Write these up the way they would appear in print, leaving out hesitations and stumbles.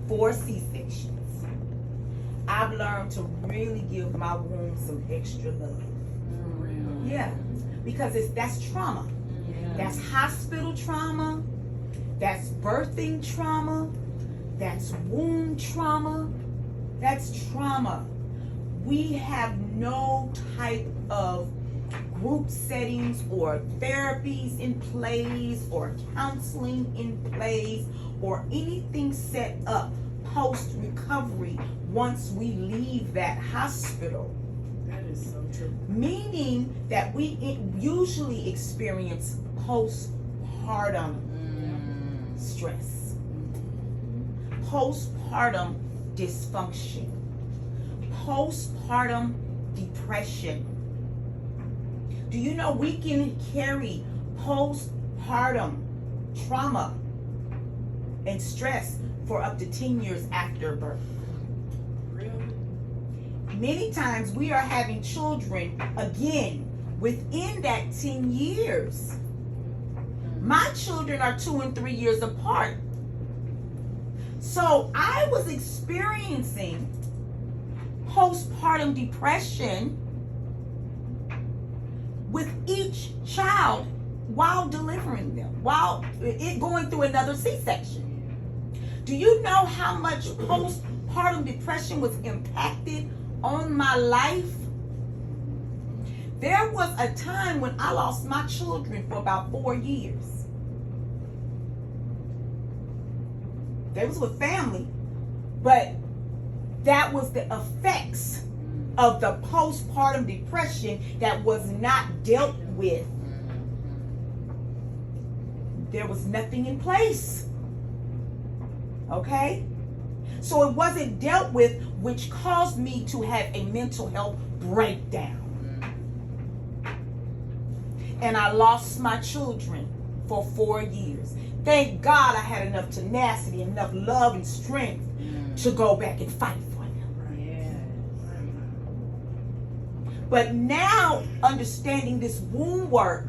4 C-sections. I've learned to really give my womb some extra love. Yeah, because that's trauma. That's hospital trauma. That's birthing trauma. That's womb trauma. That's trauma. We have no type of group settings or therapies in place or counseling in place or anything set up post-recovery once we leave that hospital. That is so true. Meaning that we usually experience postpartum stress, postpartum dysfunction, postpartum depression. Do you know we can carry postpartum trauma and stress for up to 10 years after birth? Really? Many times we are having children again within that 10 years. My children are 2 and 3 years apart. So I was experiencing postpartum depression with each child while delivering them, while it going through another C-section. Do you know how much postpartum depression was impacted on my life? There was a time when I lost my children for about 4 years. They was with family, but that was the effects of the postpartum depression that was not dealt with. There was nothing in place. Okay? So it wasn't dealt with, which caused me to have a mental health breakdown. And I lost my children for 4 years. Thank God I had enough tenacity, enough love and strength to go back and fight for them. But now, understanding this womb work,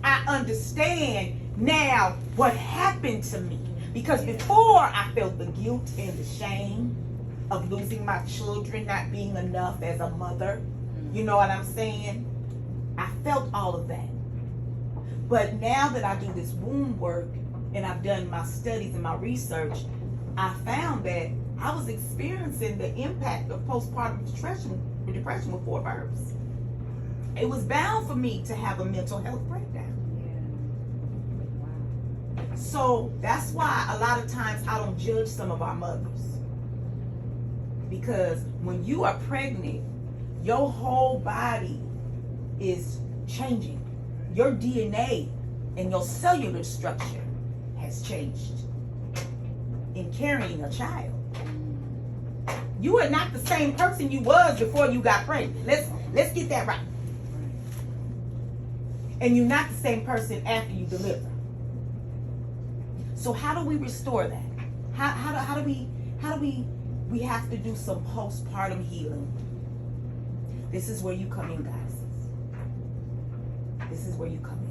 I understand now what happened to me. Because before I felt the guilt and the shame of losing my children, not being enough as a mother. You know what I'm saying? I felt all of that. But now that I do this womb work and I've done my studies and my research, I found that I was experiencing the impact of postpartum depression with 4 births. It was bound for me to have a mental health breakdown. So that's why a lot of times I don't judge some of our mothers. Because when you are pregnant, your whole body is changing. Your DNA and your cellular structure has changed in carrying a child. You are not the same person you was before you got pregnant. Let's get that right. And you're not the same person after you deliver. So how do we restore that? How do we have to do some postpartum healing. This is where you come in, guys. This is where you come in.